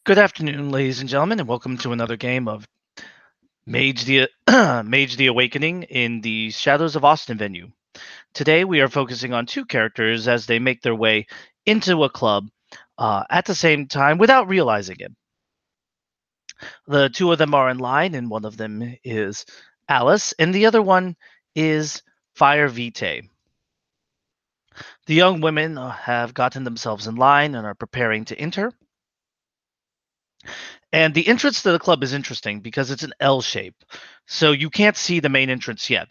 Good afternoon, ladies and gentlemen, and welcome to another game of Mage the Mage the Awakening in the Shadows of Austin venue. Today, we are focusing on two characters as they make their way into a club at the same time without realizing it. The two of them are in line, and one of them is Alice, and the other one is Fire Vitae. The young women have gotten themselves in line and are preparing to enter. And the entrance to the club is interesting because it's an L shape. So you can't see the main entrance yet.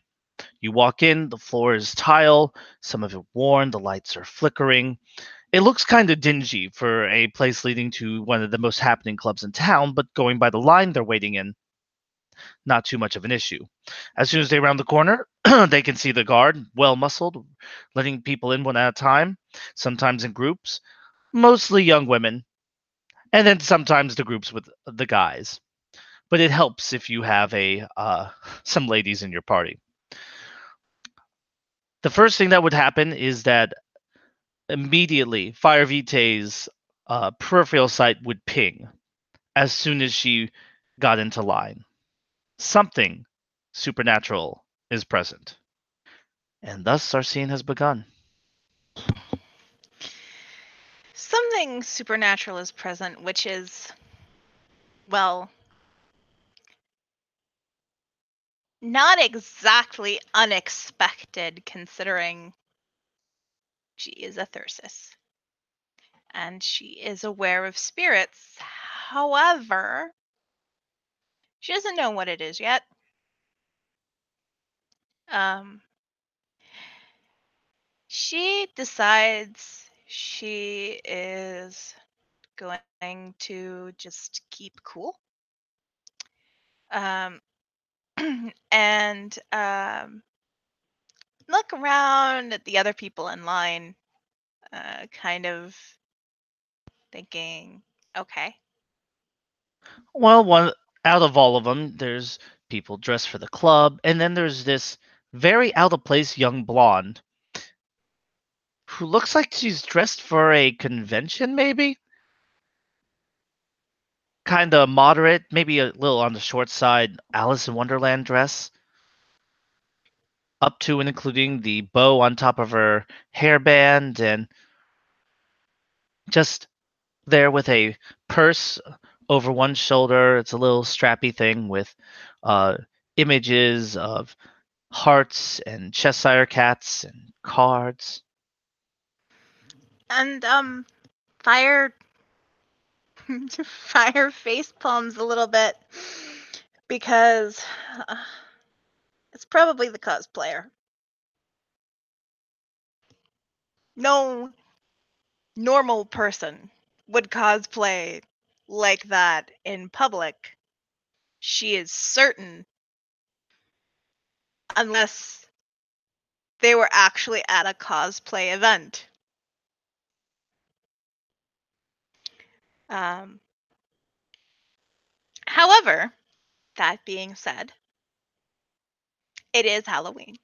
You walk in, the floor is tile, some of it worn, the lights are flickering. It looks kind of dingy for a place leading to one of the most happening clubs in town, but going by the line they're waiting in, not too much of an issue. As soon as they round the corner, they can see the guard, well muscled, letting people in one at a time, sometimes in groups, mostly young women, and then sometimes the groups with the guys. But it helps if you have a some ladies in your party. The first thing that would happen is that immediately Fire Vitae's peripheral sight would ping as soon as she got into line. Something supernatural is present. And thus our scene has begun. Something supernatural is present, which is, well, not exactly unexpected considering she is a Thyrsus. And she is aware of spirits. However, she doesn't know what it is yet. She decides she is going to just keep cool. Um, and look around at the other people in line, kind of thinking, okay. Well, one out of all of them, there's people dressed for the club, and then there's this very out of place young blonde who looks like she's dressed for a convention, maybe? Kind of moderate, maybe a little on the short side Alice in Wonderland dress, up to and including the bow on top of her hairband, and just there with a purse over one shoulder. It's a little strappy thing with uh, images of hearts and Cheshire cats and cards. And fire fire face palms a little bit because it's probably the cosplayer. No normal person would cosplay like that in public. She is certain, unless they were actually at a cosplay event. Um, However, that being said, it is Halloween.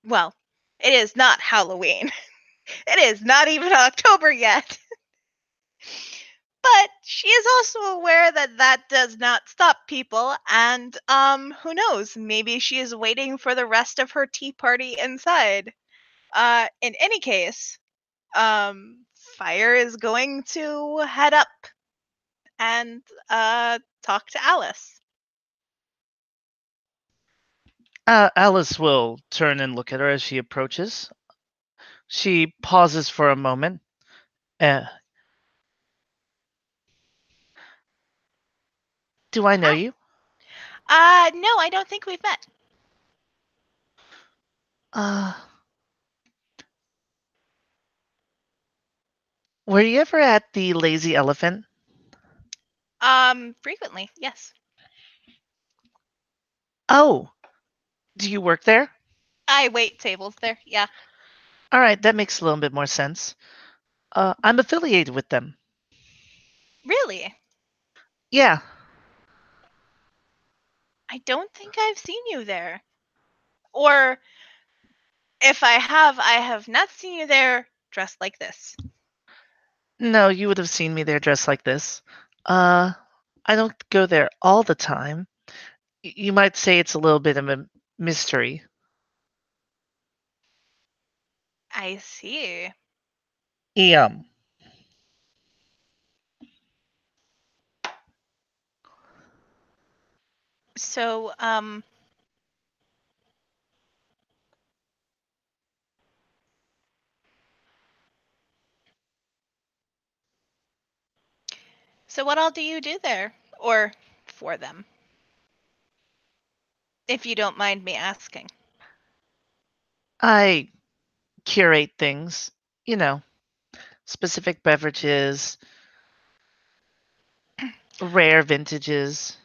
Well, it is not Halloween. It is not even October yet. But she is also aware that that does not stop people, and who knows, maybe she is waiting for the rest of her tea party inside. In any case, Fire is going to head up and talk to Alice. Alice will turn and look at her as she approaches. She pauses for a moment. Uh, do I know Hi. you? No, I don't think we've met. Uh, were you ever at the Lazy Elephant? Frequently, yes. Oh, do you work there? I wait tables there, yeah. All right, that makes a little bit more sense. I'm affiliated with them. Really? Yeah. I don't think I've seen you there. Or if I have not seen you there dressed like this. No, you would have seen me there dressed like this. Uh, I don't go there all the time. You might say it's a little bit of a mystery. I see. Yum. So, so what all do you do there? Or for them? If you don't mind me asking. I curate things, you know, specific beverages, rare vintages.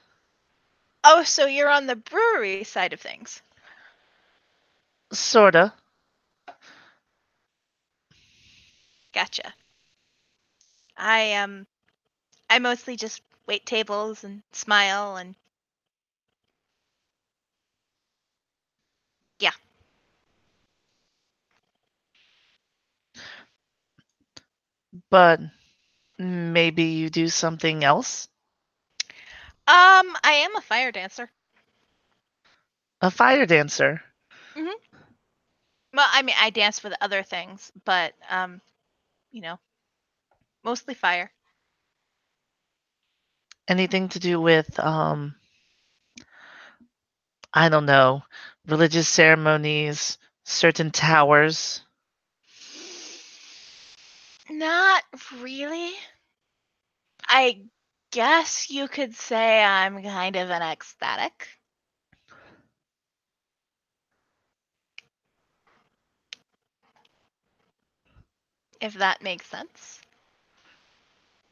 Oh, so you're on the brewery side of things. Sorta. Gotcha. I mostly just wait tables and smile and yeah. But maybe you do something else? I am a fire dancer. A fire dancer. Hmm. Well, I mean, I dance with other things, but you know, mostly fire. Anything to do with, I don't know, religious ceremonies, certain towers? Not really. I guess you could say I'm kind of an ecstatic. If that makes sense.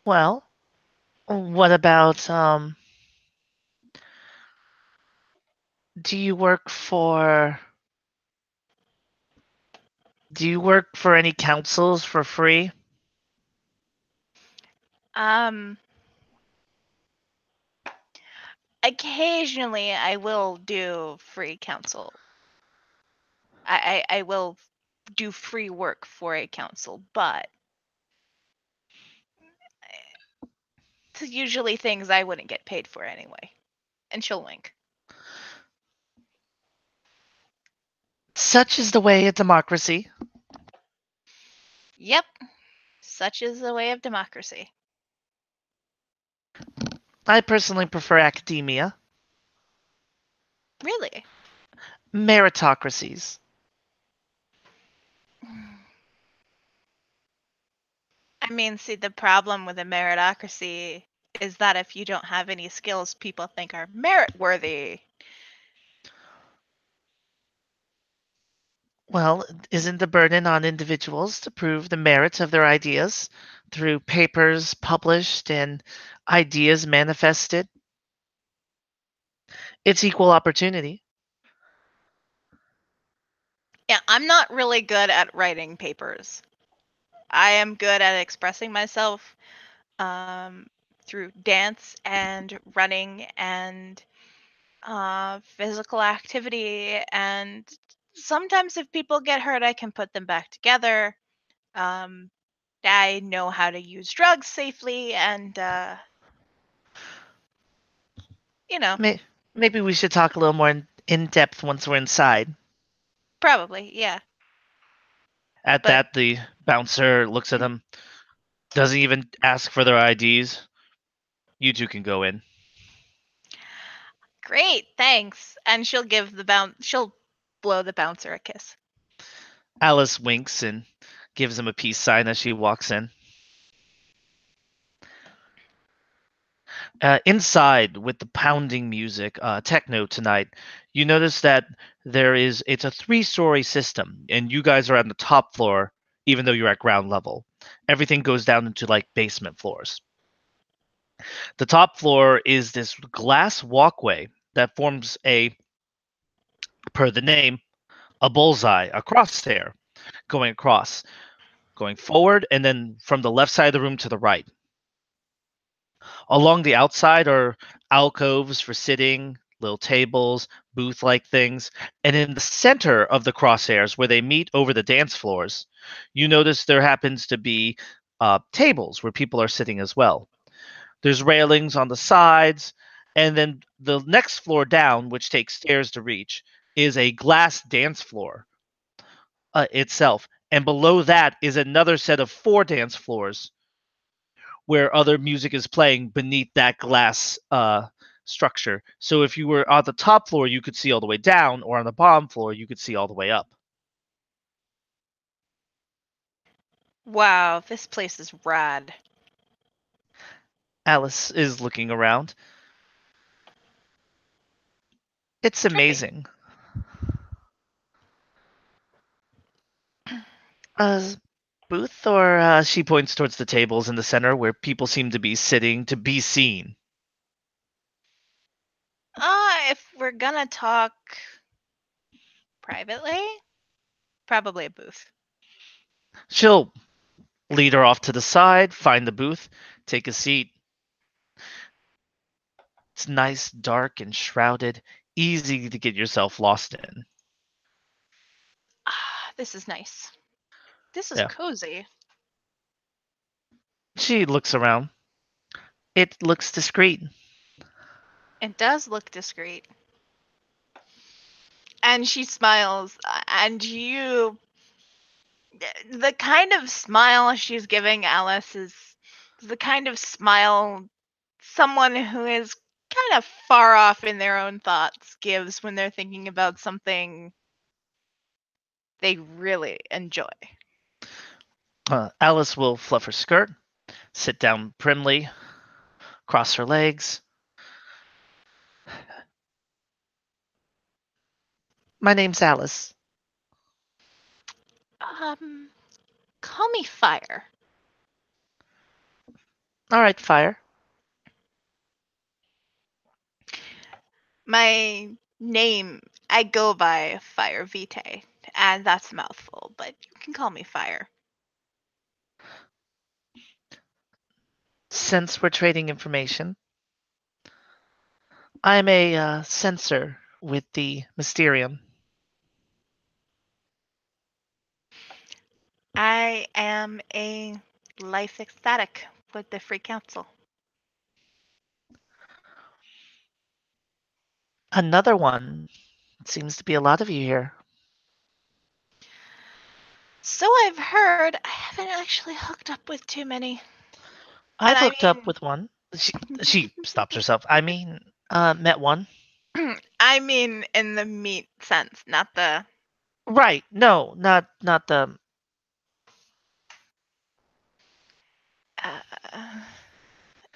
Well, what about, do you work for do you work for any councils for free? Um, Occasionally I will do free counsel. I will do free work for a council, but it's usually things I wouldn't get paid for anyway. And she'll wink. Such is the way of democracy. Yep, such is the way of democracy. I personally prefer academia. Really? Meritocracies. I mean, see, the problem with a meritocracy is that if you don't have any skills people think are merit worthy. Well, isn't the burden on individuals to prove the merits of their ideas through papers published and ideas manifested? It's equal opportunity. Yeah, I'm not really good at writing papers. I am good at expressing myself um, through dance and running and physical activity. And sometimes, if people get hurt, I can put them back together. Um, I know how to use drugs safely, and you know, May- Maybe we should talk a little more in depth once we're inside. probably, yeah. At But that, the bouncer looks at them, doesn't even ask for their IDs. You two can go in. great, thanks. And she'll blow the bouncer a kiss. Alice winks and gives him a peace sign as she walks in. Inside, with the pounding music, techno tonight, you notice that it's a three-story system, and you guys are on the top floor, even though you're at ground level. Everything goes down into like basement floors. The top floor is this glass walkway that forms per the name, a bullseye, a crosshair going across, going forward, and then from the left side of the room to the right. Along the outside are alcoves for sitting, little tables, booth like things. And in the center of the crosshairs, where they meet over the dance floors, you notice there happens to be tables where people are sitting as well. There's railings on the sides, and then the next floor down, which takes stairs to reach, is a glass dance floor itself. And below that is another set of 4 dance floors where other music is playing beneath that glass structure. So if you were on the top floor, you could see all the way down, or on the bottom floor, you could see all the way up. Wow, this place is rad. Alice is looking around. It's amazing. Booth, or she points towards the tables in the center where people seem to be sitting to be seen. If we're gonna talk privately, probably a booth. She'll lead her off to the side, find the booth, take a seat. It's nice, dark, and shrouded, easy to get yourself lost in. This is nice. This is Yeah. cozy. She looks around. It looks discreet. It does look discreet. And she smiles, and the kind of smile she's giving Alice is the kind of smile someone who is kind of far off in their own thoughts gives when they're thinking about something they really enjoy. Alice will fluff her skirt, sit down primly, cross her legs. My name's Alice. Call me Fire. All right, Fire. My name, I go by Fire Vitae, and that's a mouthful, but you can call me Fire. Since we're trading information, I'm a censor with the Mysterium. I am a life ecstatic with the Free Council. Another one. Seems to be a lot of you here. So I've heard. I haven't actually hooked up with too many. I've hooked up with one. She stops herself. I mean, met one. I mean, in the meat sense, not the. Right. No, not the.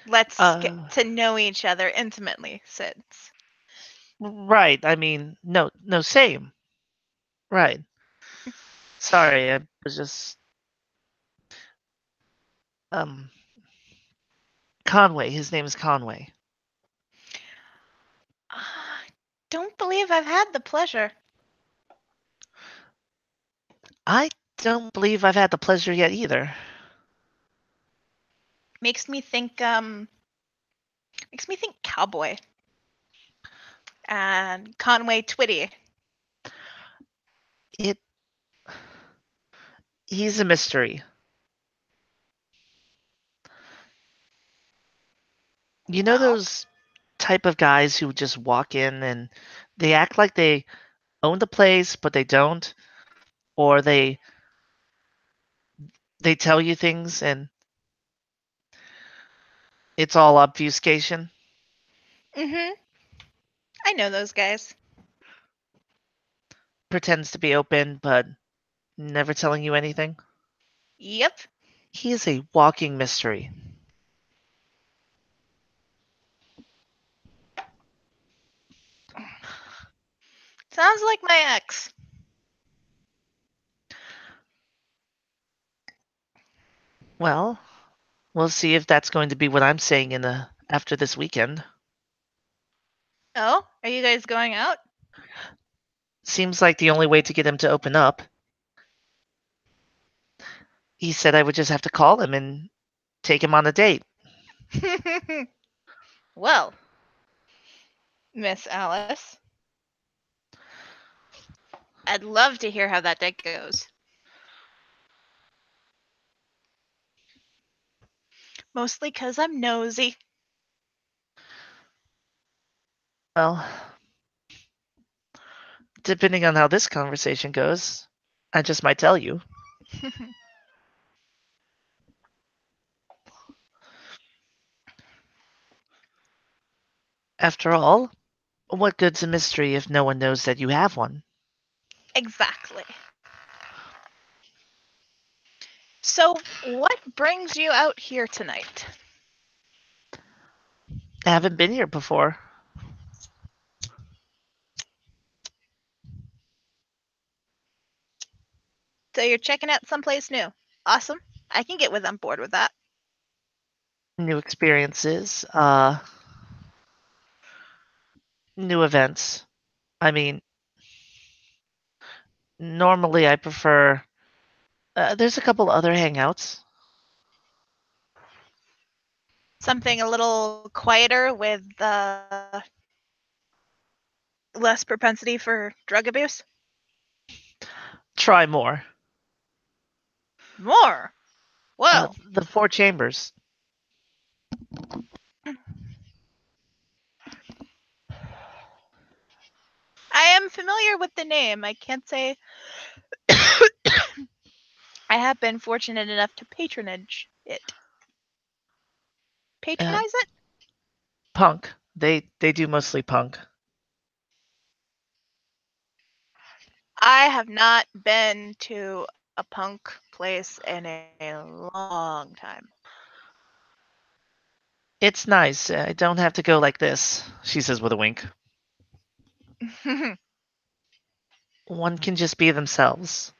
Let's get to know each other intimately, Sids. Right. I mean, no, same. Right. Sorry, I was just. Conway. His name is Conway. Don't believe I've had the pleasure. I don't believe I've had the pleasure yet either. Makes me think cowboy. And Conway Twitty. He's a mystery. You know those type of guys who just walk in and they act like they own the place, but they don't, or they tell you things and it's all obfuscation. Mm-hmm. I know those guys. Pretends to be open, but never telling you anything. Yep. He is a walking mystery. Sounds like my ex. Well, we'll see if that's going to be what I'm saying after this weekend. Oh, are you guys going out? Seems like the only way to get him to open up. He said I would just have to call him and take him on a date. Well, Miss Alice, I'd love to hear how that date goes. Mostly because I'm nosy. Well, depending on how this conversation goes, I just might tell you. After all, what good's a mystery if no one knows that you have one? Exactly. So, what brings you out here tonight? I haven't been here before. So, you're checking out someplace new. Awesome. I can get on board with that. New experiences, new events. I mean, normally I prefer. There's a couple other hangouts. Something a little quieter with less propensity for drug abuse? Try more. More. Whoa. The Four Chambers. I am familiar with the name. I can't say I have been fortunate enough to patronage it. Patronize it? Punk. They do mostly punk. I have not been to a punk place in a long time. It's nice. I don't have to go like this, she says with a wink. One can just be themselves.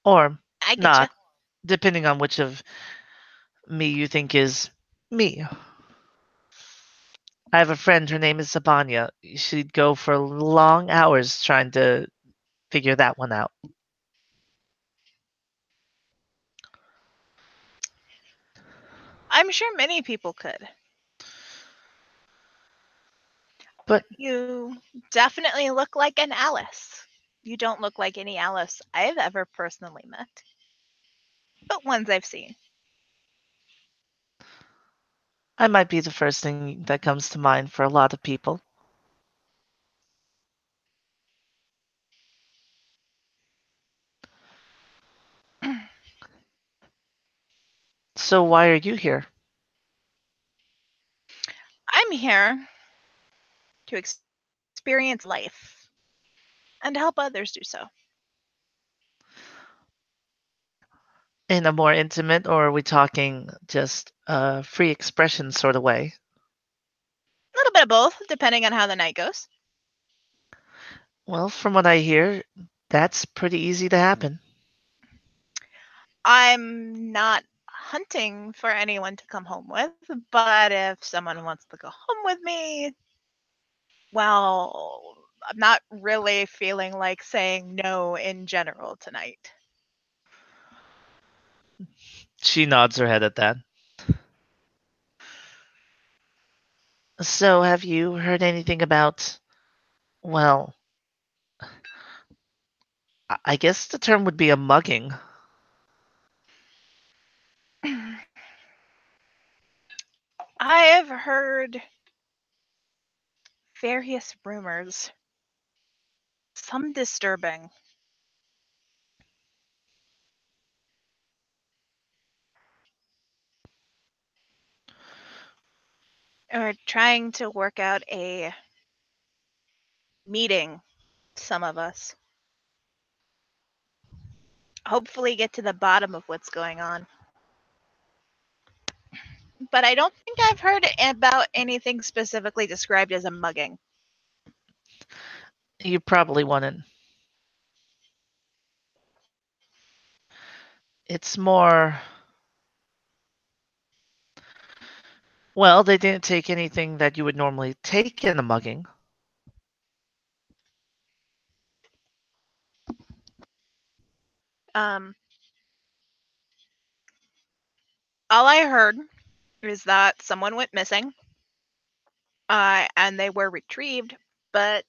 Or I get you. not, depending on which of me you think is me. I have a friend, her name is Sabanya. She'd go for long hours trying to figure that one out. I'm sure many people could. But You definitely look like an Alice. You don't look like any Alice I've ever personally met, but ones I've seen. I might be the first thing that comes to mind for a lot of people. So why are you here? I'm here to experience life and help others do so. In a more intimate, or are we talking just a free expression sort of way? A little bit of both, depending on how the night goes. Well, from what I hear, that's pretty easy to happen. I'm not hunting for anyone to come home with, but if someone wants to go home with me, well, I'm not really feeling like saying no in general tonight. She nods her head at that. So, have you heard anything about, well, I guess the term would be a mugging. I have heard various rumors, some disturbing. We're trying to work out a meeting, some of us. Hopefully, get to the bottom of what's going on. But I don't think I've heard about anything specifically described as a mugging. You probably wouldn't. It's more. Well, they didn't take anything that you would normally take in a mugging. Um, all I heard is that someone went missing, and they were retrieved, but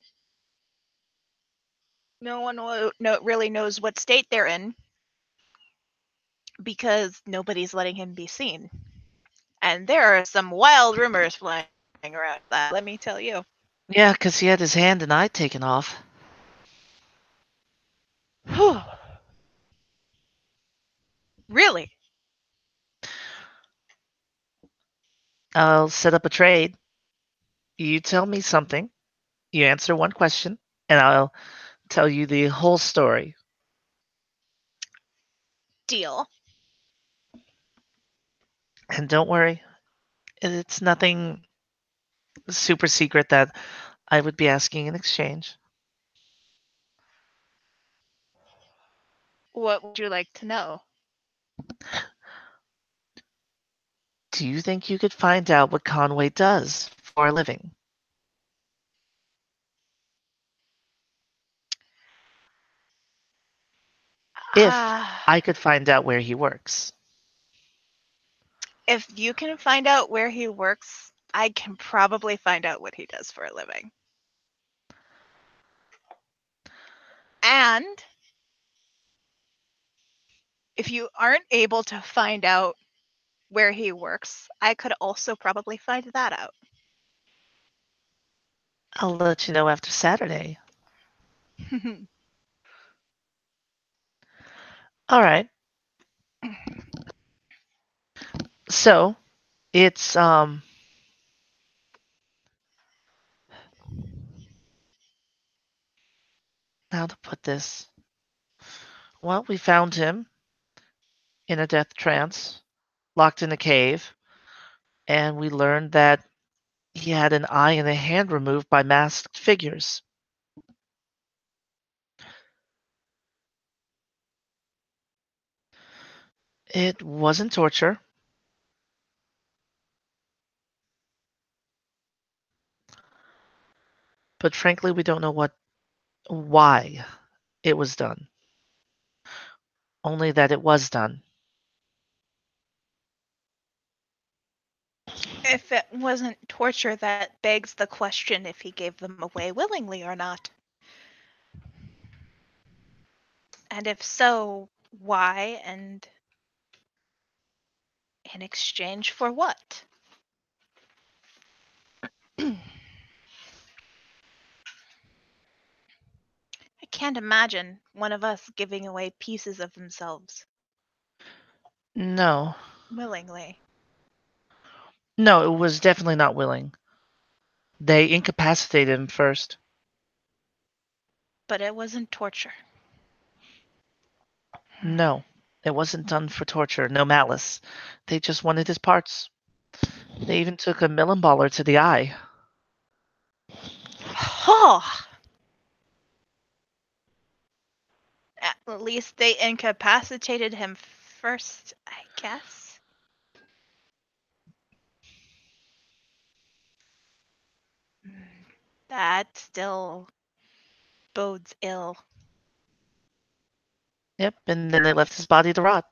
no one really knows what state they're in because nobody's letting him be seen. And there are some wild rumors flying around that, let me tell you. Yeah, 'cause he had his hand and eye taken off. Really? I'll set up a trade. You tell me something, you answer one question, and I'll tell you the whole story. Deal. And don't worry, it's nothing super secret that I would be asking in exchange. What would you like to know? Do you think you could find out what Conway does for a living? If I could find out where he works. If you can find out where he works, I can probably find out what he does for a living. And if you aren't able to find out where he works, I could also probably find that out. I'll let you know after Saturday. All right. So, it's how to put this? Well, we found him in a death trance, locked in a cave, and we learned that he had an eye and a hand removed by masked figures. It wasn't torture. But frankly, we don't know why it was done. Only that it was done. If it wasn't torture, that begs the question if he gave them away willingly or not. And if so, why and in exchange for what? I can't imagine one of us giving away pieces of themselves No. willingly. No, it was definitely not willing. They incapacitated him first. But it wasn't torture. No, it wasn't done for torture. No malice. They just wanted his parts. They even took a Millenballer to the eye. Oh! At least they incapacitated him first, I guess. That still bodes ill. Yep, and then they left his body to rot.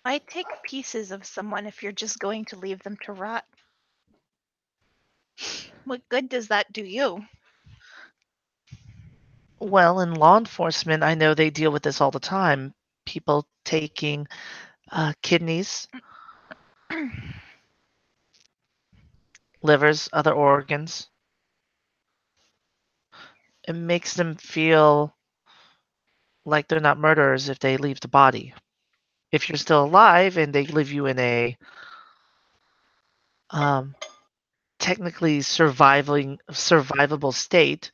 Why take pieces of someone if you're just going to leave them to rot? What good does that do you? Well, in law enforcement, I know they deal with this all the time. People taking kidneys, livers, other organs. It makes them feel like they're not murderers if they leave the body. If you're still alive and they leave you in a um, technically survivable state,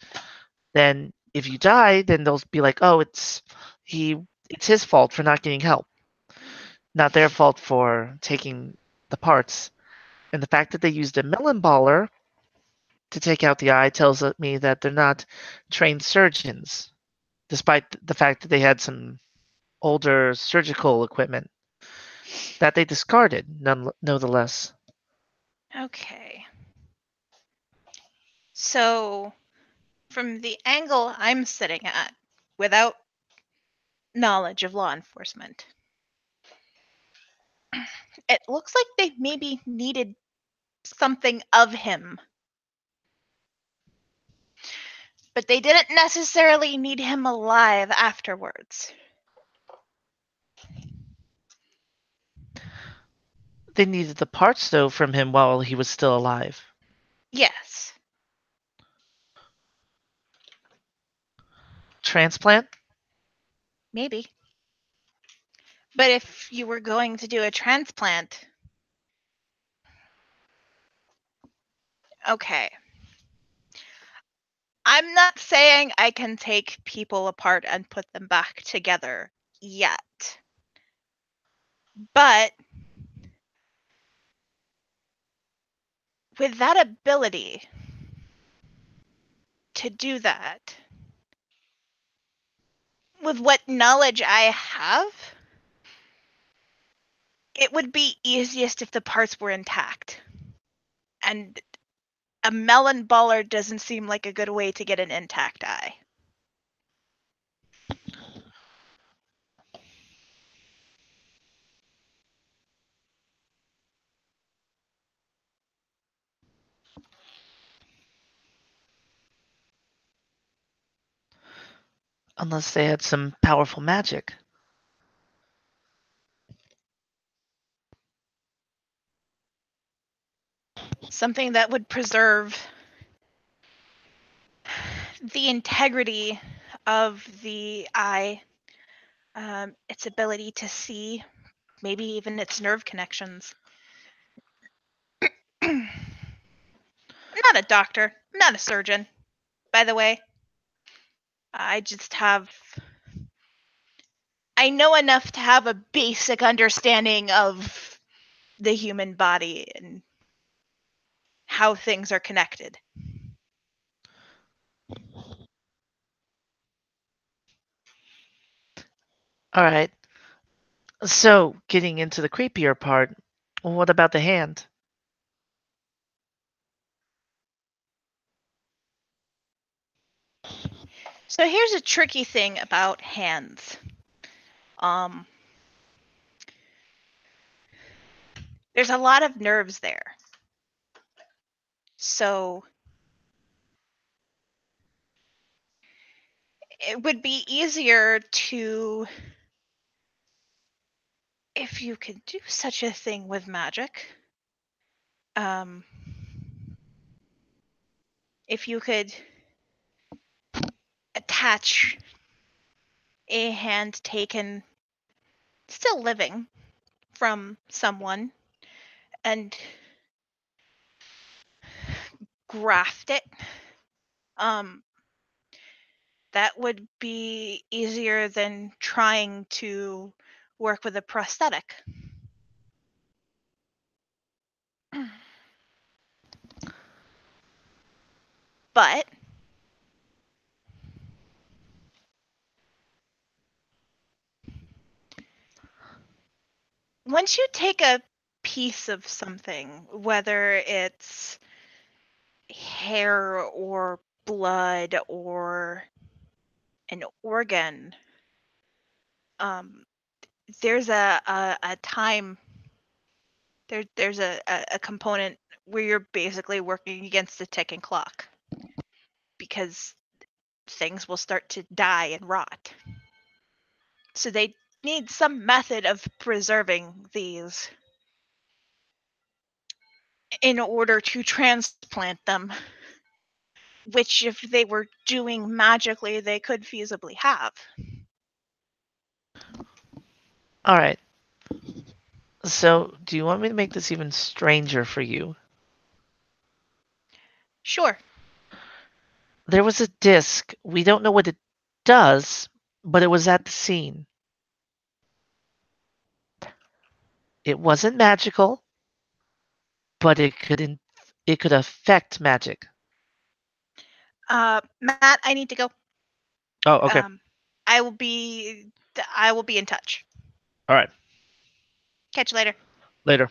then if you die, then they'll be like, oh, it's his fault for not getting help, not their fault for taking the parts. And the fact that they used a melon baller to take out the eye tells me that they're not trained surgeons, despite the fact that they had some older surgical equipment that they discarded, nonetheless. Okay. So, from the angle I'm sitting at, without knowledge of law enforcement, it looks like they maybe needed something of him. But they didn't necessarily need him alive afterwards. They needed the parts, though, from him while he was still alive. Yes. Transplant? Maybe. But if you were going to do a transplant... Okay. I'm not saying I can take people apart and put them back together yet. But with that ability to do that, with what knowledge I have, it would be easiest if the parts were intact. And a melon baller doesn't seem like a good way to get an intact eye. Unless they had some powerful magic. Something that would preserve the integrity of the eye, its ability to see, maybe even its nerve connections. I'm not a doctor. I'm not a surgeon, by the way. I just have... I know enough to have a basic understanding of the human body and how things are connected. All right. So, getting into the creepier part, what about the hand? So here's a tricky thing about hands. There's a lot of nerves there. So it would be easier to, if you could do such a thing with magic, if you could attach a hand taken, still living, from someone and graft it, that would be easier than trying to work with a prosthetic. But once you take a piece of something, whether it's hair or blood or an organ, there's a time, there's a component where you're basically working against a ticking clock, because things will start to die and rot. So they need some method of preserving these in order to transplant them, which if they were doing magically, they could feasibly have. All right. So, do you want me to make this even stranger for you? Sure. There was a disc. We don't know what it does, but it was at the scene. It wasn't magical, but it could affect magic. Matt, I need to go. Oh, okay. I will be in touch. All right. Catch you later. Later.